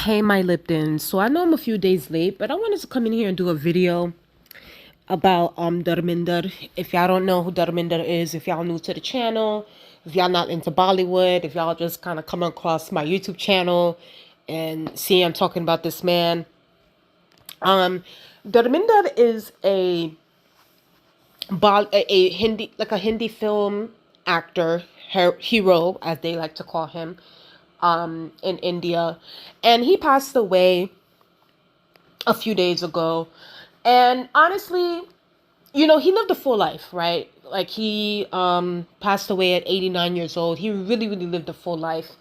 Hey, my Lipton. So I know I'm a few days late, but I wanted to come in here and do a video about Dharmendra. If y'all don't know who Dharmendra is, if y'all new to the channel, if y'all not into Bollywood, if y'all just kind of come across my YouTube channel and see I'm talking about this man. Um Dharmendra is a Hindi, like a Hindi film actor, hero as they like to call him, in India, and he passed away a few days ago. And honestly, he lived a full life, right? Like he passed away at 89 years old. He really, really lived a full life.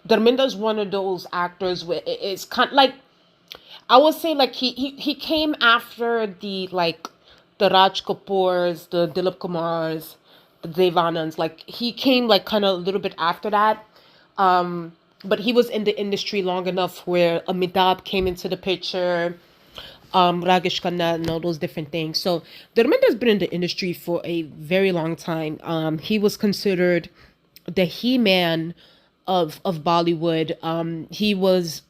Dharmendra is one of those actors where it's kind of like, I would say, like he came after the Raj Kapoors, the Dilipkumars, the Devanands. Like he came like kind of a little bit after that. But he was in the industry long enough where Amitabh came into the picture, Ragesh Khanna, and all those different things. So Dharmendra's been in the industry for a very long time. He was considered the He-Man of Bollywood. He was,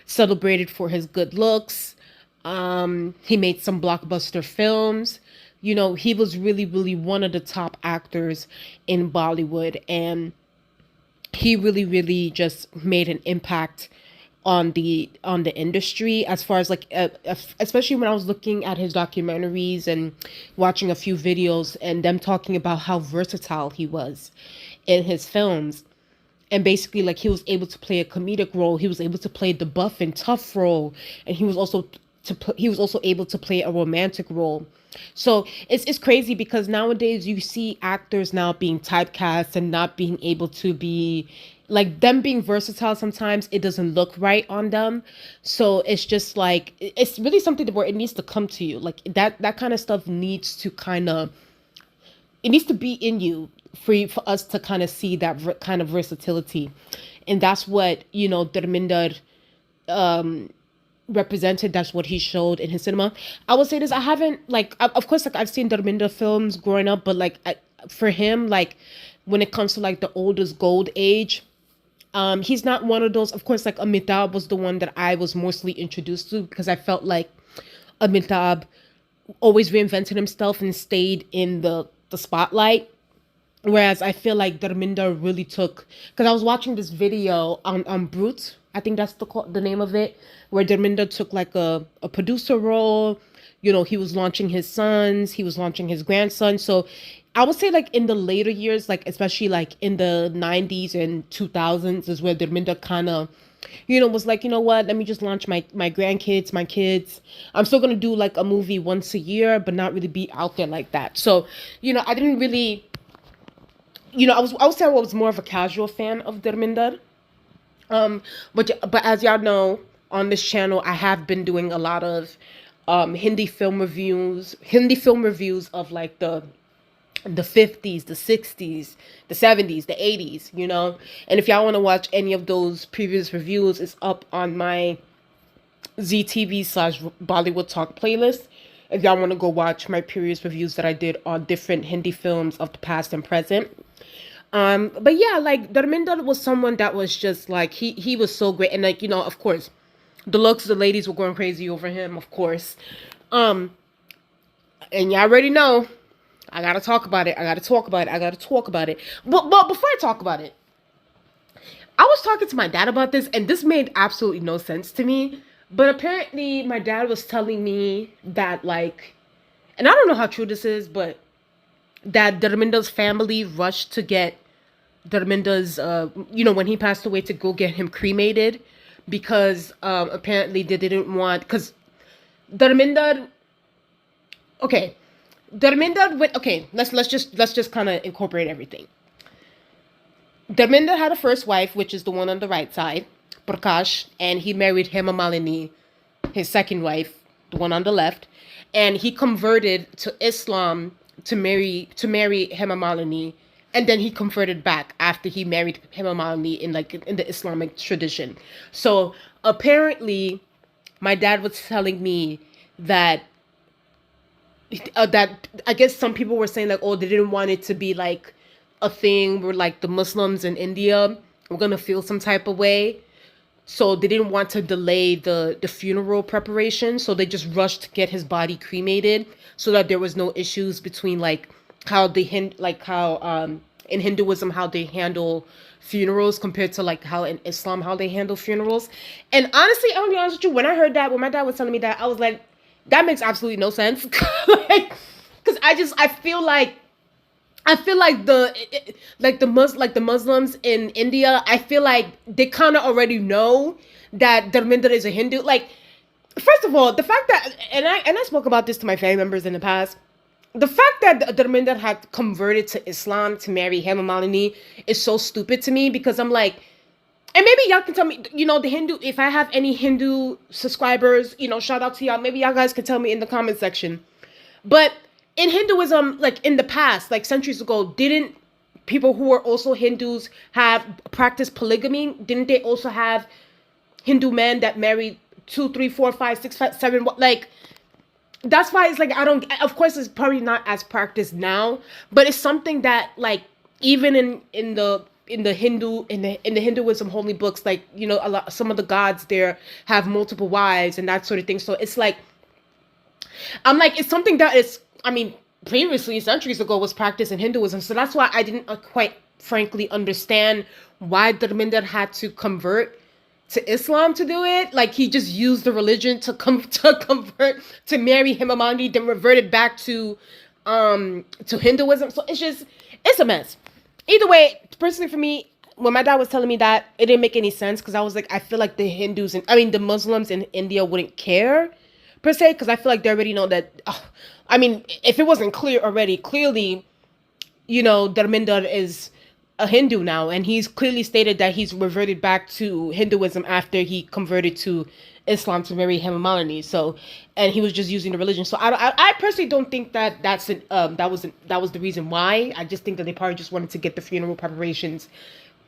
celebrated for his good looks. He made some blockbuster films. He was really, really one of the top actors in Bollywood, and he really, really just made an impact on the industry, as far as like especially when I was looking at his documentaries and watching a few videos and them talking about how versatile he was in his films. And basically, like, he was able to play a comedic role, he was able to play the buff and tough role, and he was also able to play a romantic role. So it's crazy because nowadays you see actors now being typecast and not being able to be, like, them being versatile. Sometimes it doesn't look right on them. So it's just like, it's really something where it needs to come to you. Like that kind of stuff needs to kind of, it needs to be in you for us to kind of see that kind of versatility. And that's what, Dharminder represented. That's what he showed in his cinema. I would say this, I haven't, like, of course, like, I've seen Dharminder films growing up, but like for him, like, when it comes to like the oldest gold age, he's not one of those. Of course, like, Amitabh was the one that I was mostly introduced to, because I felt like Amitabh always reinvented himself and stayed in the spotlight. Whereas I feel like Dharminder really took, because I was watching this video on Brute, I think that's the name of it, where Dharminder took like a producer role. He was launching his sons, he was launching his grandson. So I would say, like, in the later years, like especially like in the 90s and 2000s, is where Dharminder kind of, was like, what, let me just launch my grandkids, my kids. I'm still gonna do like a movie once a year, but not really be out there like that. So, I didn't really, I would say I was more of a casual fan of Dharminder. But as y'all know, on this channel, I have been doing a lot of Hindi film reviews of like the 50s, the 60s, the 70s, the 80s, And if y'all want to watch any of those previous reviews, it's up on my ZTV/Bollywood Talk playlist. If y'all want to go watch my previous reviews that I did on different Hindi films of the past and present. But yeah, like, Dharmendra was someone that was just like, he was so great. And like, of course, the looks, the ladies were going crazy over him, of course. And y'all already know, I gotta talk about it. But before I talk about it, I was talking to my dad about this, and this made absolutely no sense to me. But apparently my dad was telling me that, like, and I don't know how true this is, but that Dharmendra's family rushed to get Dharmendra's, when he passed away, to go get him cremated, because apparently they didn't want, because Dharmendra, okay, let's just kind of incorporate everything. Dharmendra had a first wife, which is the one on the right side, Prakash, and he married Hemamalini, his second wife, the one on the left, and he converted to Islam to marry Hemamalini, and then he converted back after he married Hemamalini in the Islamic tradition. So apparently, my dad was telling me that I guess some people were saying, like, oh, they didn't want it to be like a thing where, like, the Muslims in India were gonna feel some type of way. So they didn't want to delay the funeral preparation, so they just rushed to get his body cremated so that there was no issues between like how in Hinduism how they handle funerals compared to like how in Islam how they handle funerals. And honestly, I'm gonna be honest with you, when I heard that, when my dad was telling me that, I was like, that makes absolutely no sense. Like, because I feel like the Muslims in India, I feel like they kind of already know that Dharmendra is a Hindu. Like, first of all, the fact that and I spoke about this to my family members in the past. The fact that Dharmendra had converted to Islam to marry hemamalini is so stupid to me, because I'm like, and maybe y'all can tell me, the Hindu, if I have any Hindu subscribers, shout out to y'all. Maybe y'all guys can tell me in the comment section. But in Hinduism, like in the past, like centuries ago, didn't people who were also Hindus have practiced polygamy? Didn't they also have Hindu men that married 2, 3, 4, 5, 6, 5, 7? Like, that's why it's like, I don't, of course it's probably not as practiced now, but it's something that like even in the Hinduism holy books, like, some of the gods there have multiple wives and that sort of thing. So it's like, I'm like, it's something that is, I mean, previously centuries ago was practiced in Hinduism. So that's why I didn't quite frankly understand why Dharmendra had to convert to Islam to do it. Like, he just used the religion to convert to marry Hemamandi, then reverted back to Hinduism. So it's a mess. Either way, personally for me, when my dad was telling me that, it didn't make any sense, because I was like, I feel like the Muslims in India wouldn't care per se, because I feel like they already know that. I mean, if it wasn't clear already, clearly, Dharmendra is a Hindu now, and he's clearly stated that he's reverted back to Hinduism after he converted to Islam to marry Hemamalini. So, and he was just using the religion. So I personally don't think that that was the reason why. I just think that they probably just wanted to get the funeral preparations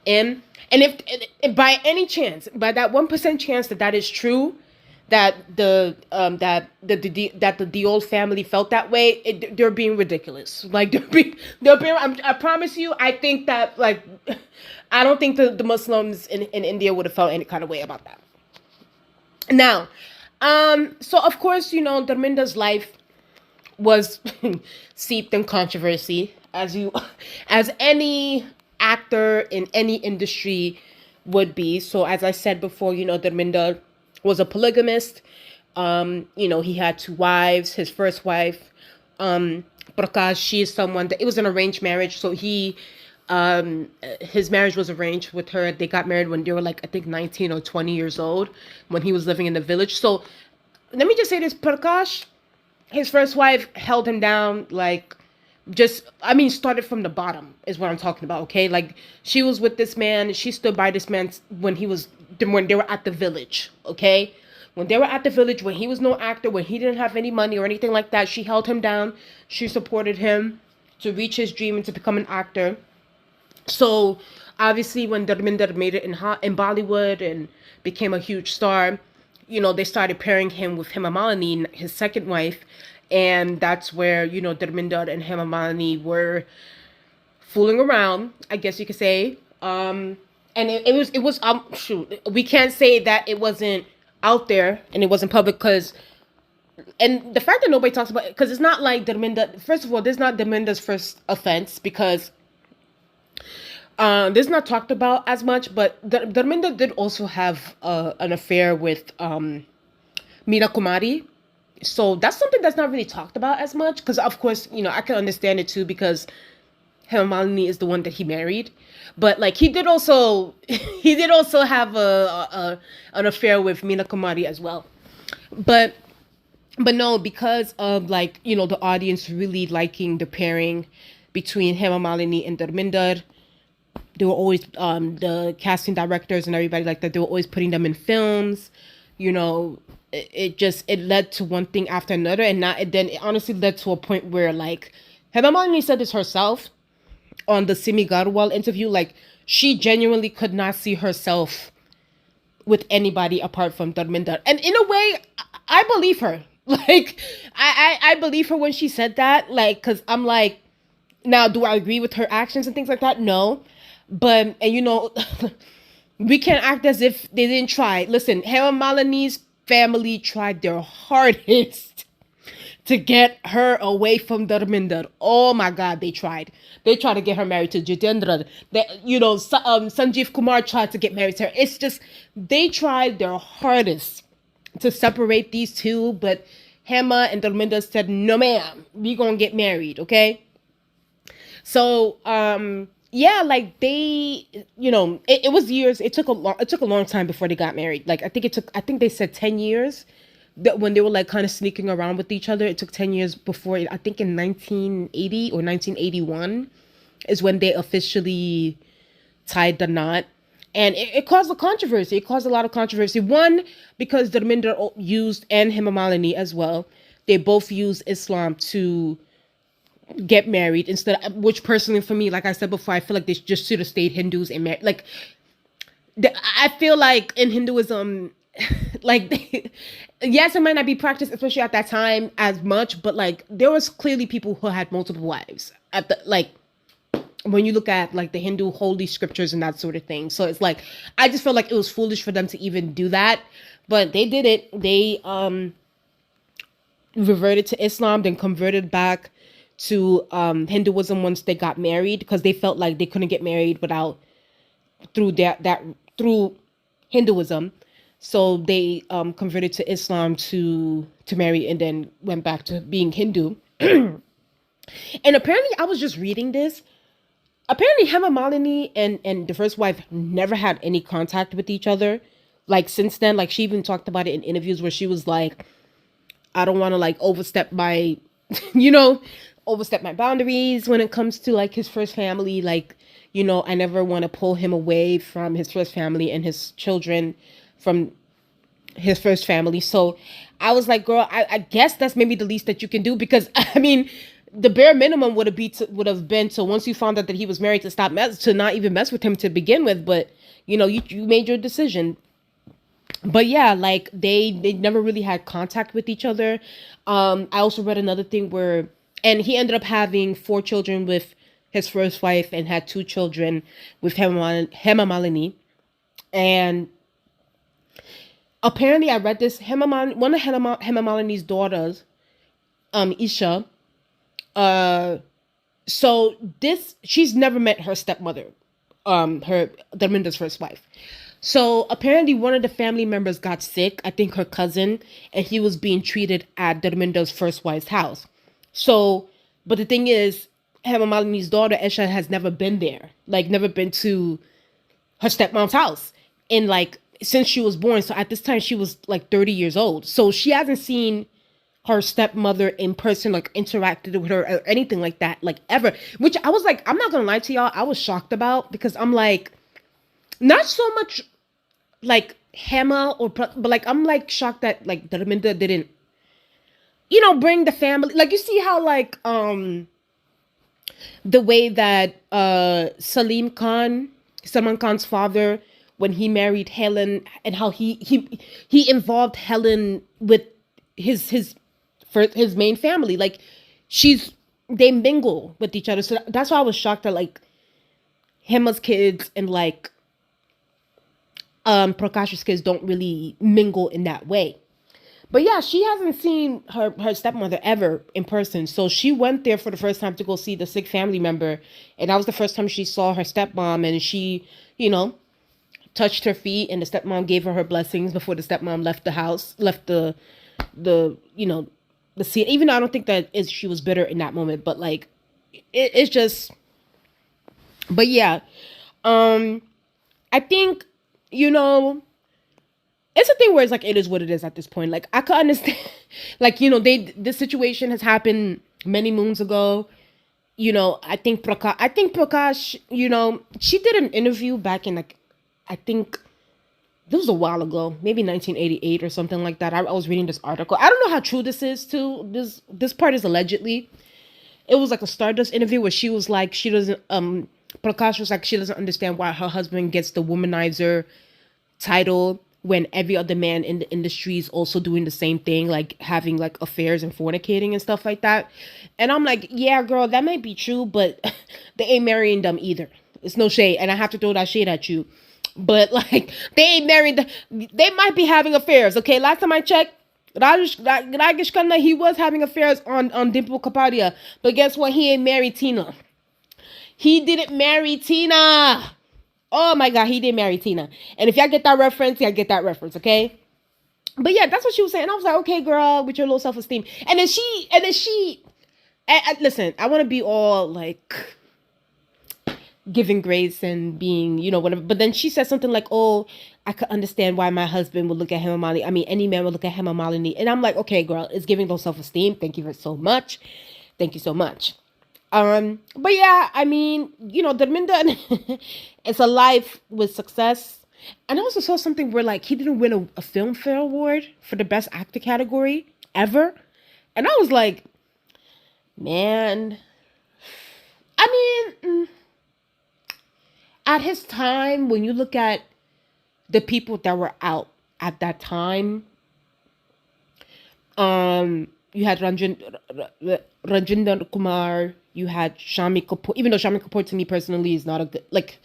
in. And if by any chance, by that 1% chance that is true, that the old family felt that way, they're being ridiculous. Like, I promise you, I think that, like, I don't think the Muslims in India would have felt any kind of way about that. Now, so of course, Dharmendra's life was steeped in controversy, as any actor in any industry would be. So as I said before, Dharmendra was a polygamist. He had 2 wives. His first wife, Prakash, she is someone that, it was an arranged marriage. So his marriage was arranged with her. They got married when they were like, I think 19 or 20 years old, when he was living in the village. So let me just say this, Prakash, his first wife held him down, like, started from the bottom is what I'm talking about, okay? Like, she was with this man, she stood by this man when they were at the village, okay? When they were at the village, when he was no actor, when he didn't have any money or anything like that, she held him down. She supported him to reach his dream and to become an actor. So, obviously, when Dharmendra made it in Bollywood and became a huge star, they started pairing him with Hemamalini, his second wife. And that's where, Dharmendra and Hemamalini were fooling around, I guess you could say. And it was we can't say that it wasn't out there and it wasn't public, and the fact that nobody talks about it, because it's not like Dharmendra, first of all, this is not Dharmendra's first offense, because this is not talked about as much, but Dharmendra did also have an affair with Meena Kumari. So that's something that's not really talked about as much, because of course, I can understand it too, because Hemamalini is the one that he married. But like, he did also have an affair with Meena Kumari as well. But no, because of, like, the audience really liking the pairing between Hemamalini and Dharmendra, they were always the casting directors and everybody like that, they were always putting them in films. It led to one thing after another, and then it honestly led to a point where, like, Hemamalini said this herself on the Simi Garwal interview, like, she genuinely could not see herself with anybody apart from Dharmendra. And in a way, I believe her. Like, I believe her when she said that, like, because I'm like, now, do I agree with her actions and things like that? No. But, and We can't act as if they didn't try. Listen, hemamalini's family tried their hardest to get her away from Dharmendra. Oh my God, they tried. They tried to get her married to Jitendra. Sanjeev Kumar tried to get married to her. It's just, they tried their hardest to separate these two, but Hema and Dharmendra said, no ma'am, we gonna get married, okay? So, yeah, like they, it was years. It took a long time before they got married. Like I think they said 10 years that when they were like kind of sneaking around with each other. It took 10 years before, I think in 1980 or 1981 is when they officially tied the knot. And it caused a controversy. It caused a lot of controversy. One, because Dharmendra used, and Hemamalini as well, they both used Islam to get married instead of, which personally for me, like I said before, I feel like they just should have stayed Hindus and married. Like, I feel like in Hinduism, like, yes, it might not be practiced, especially at that time, as much, but like there was clearly people who had multiple wives at the, like, when you look at like the Hindu holy scriptures and that sort of thing. So it's like, I just felt like it was foolish for them to even do that, but they did it. They reverted to Islam, then converted back to Hinduism once they got married, because they felt like they couldn't get married without through Hinduism. So they converted to Islam to marry, and then went back to being Hindu. And apparently, I was just reading this. Apparently, Hema Malini and the first wife never had any contact with each other. Like, since then, like, she even talked about it in interviews where she was like, I don't want to, like, overstep my boundaries when it comes to, like, his first family. Like, I never want to pull him away from his first family and his children from his first family. So I was like, girl, I guess that's maybe the least that you can do, because, I mean, the bare minimum would have been to, once you found out that he was married, to not even mess with him to begin with. But you made your decision. But yeah, like they never really had contact with each other. I also read another thing where, and he ended up having 4 children with his first wife and had 2 children with Hema Malini. And apparently, I read this, one of Hema Malini's daughters, Isha. So she's never met her stepmother, her Dharmendra's first wife. So apparently one of the family members got sick, I think her cousin, and he was being treated at Dharmendra's first wife's house. So, but the thing is, Hema Malini's daughter, Esha, has never been there. Like, never been to her stepmom's house. And like, since she was born. So at this time, she was like 30 years old. So she hasn't seen her stepmother in person, like interacted with her or anything like that, like ever. Which I was like, I'm not gonna lie to y'all, I was shocked about, because I'm like, not so much like Hema but like I'm like shocked that like Dharmendra didn't, bring the family. Like, you see how like the way that Salman Khan's father, when he married Helen, and how he involved Helen with his main family. Like, they mingle with each other. So that's why I was shocked that like Hema's kids and like Prakash's kids don't really mingle in that way. But yeah, she hasn't seen her stepmother ever in person. So she went there for the first time to go see the sick family member. And that was the first time she saw her stepmom, and she, touched her feet, and the stepmom gave her blessings before the stepmom left the house, left the scene. Even though I don't think she was bitter in that moment, but like, it's just, but yeah, I think, it's a thing where it's like, it is what it is at this point. Like, I could understand, like, this situation has happened many moons ago. I think Prakash, she did an interview back in like, I think this was a while ago, maybe 1988 or something like that. I was reading this article. I don't know how true this is too. This part is allegedly. It was like a Stardust interview where she was like, she doesn't, Prakash was like, she doesn't understand why her husband gets the womanizer title when every other man in the industry is also doing the same thing, like having like affairs and fornicating and stuff like that. And I'm like, yeah, girl, that might be true, but they ain't marrying them either. It's no shade. And I have to throw that shade at you. But like they ain't married. They might be having affairs. Okay, last time I checked, Rajesh Khanna, he was having affairs on Dimple Kapadia. But guess what? He ain't married Tina. He didn't marry Tina. Oh my God, he didn't marry Tina. And if y'all get that reference, y'all get that reference, okay? But yeah, that's what she was saying. I was like, okay, girl, with your low self-esteem. And then listen, I want to be all like giving grace and being, whatever. But then she said something like, oh, I could understand why my husband would look at hemamalini. I mean, any man would look at hemamalini. And I'm like, okay, girl, it's giving low self-esteem. Thank you so much. Thank you so much. But yeah, I mean, Dharmendra, it's a life with success. And I also saw something where like he didn't win a Filmfare Award for the best actor category ever. And I was like, man, I mean, at his time, when you look at the people that were out at that time, you had Ranjinder Kumar, you had Shami Kapoor, even though Shami Kapoor to me personally is not a good, like,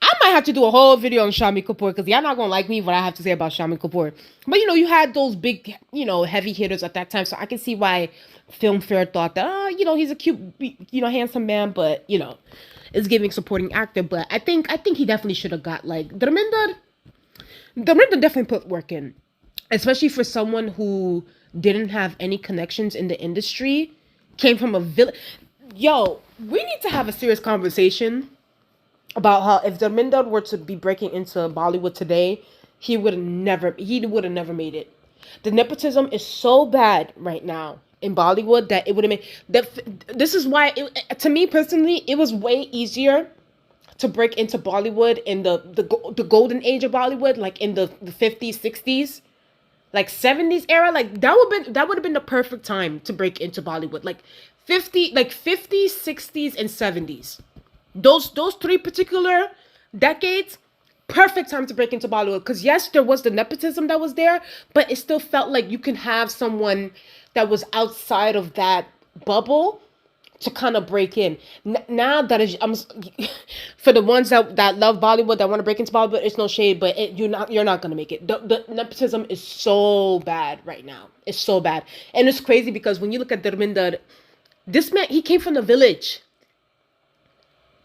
I might have to do a whole video on Shami Kapoor because y'all not going to like me what I have to say about Shami Kapoor. But, you had those big, heavy hitters at that time. So I can see why Filmfare thought that, he's a cute, handsome man, but, is giving supporting actor. But I think he definitely should have got, like, Dharmendra definitely put work in. Especially for someone who didn't have any connections in the industry, came from a village. Yo, we need to have a serious conversation about how if Dharmendra were to be breaking into Bollywood today, he would have never made it. The nepotism is so bad right now in Bollywood that it would have made this is why to me personally, it was way easier to break into Bollywood in the golden age of Bollywood, like in the 50s, 60s, like 70s era. Like that would have been the perfect time to break into Bollywood. Like 50s, 60s, and 70s. Those three particular decades, perfect time to break into Bollywood. Because yes, there was the nepotism that was there, but it still felt like you can have someone that was outside of that bubble to kind of break in. Now that I'm for the ones that love Bollywood, that want to break into Bollywood, it's no shade, but you're not gonna make it. The nepotism is so bad right now. It's so bad, and it's crazy because when you look at Dharmendra, this man, he came from the village.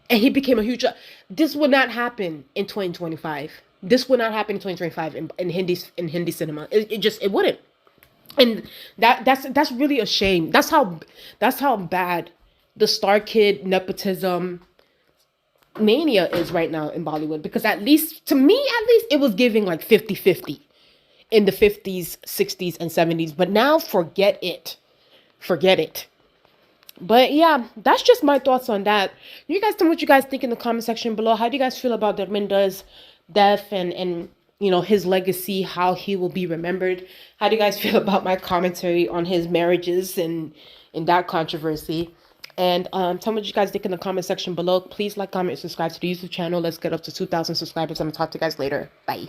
And he became a huge. This would not happen in 2025. This would not happen in 2025 in Hindi cinema. It wouldn't. And that's really a shame. That's how bad the star kid nepotism mania is right now in Bollywood. Because at least it was giving like 50-50 in the 50s, 60s, and 70s. But now forget it. Forget it. But yeah, that's just my thoughts on that. You guys tell me what you guys think in the comment section below. How do you guys feel about Dharmendra's death and his legacy, how he will be remembered? How do you guys feel about my commentary on his marriages and that controversy? And tell me what you guys think in the comment section below. Please like, comment, and subscribe to the YouTube channel. Let's get up to 2,000 subscribers. I'm gonna talk to you guys later. Bye.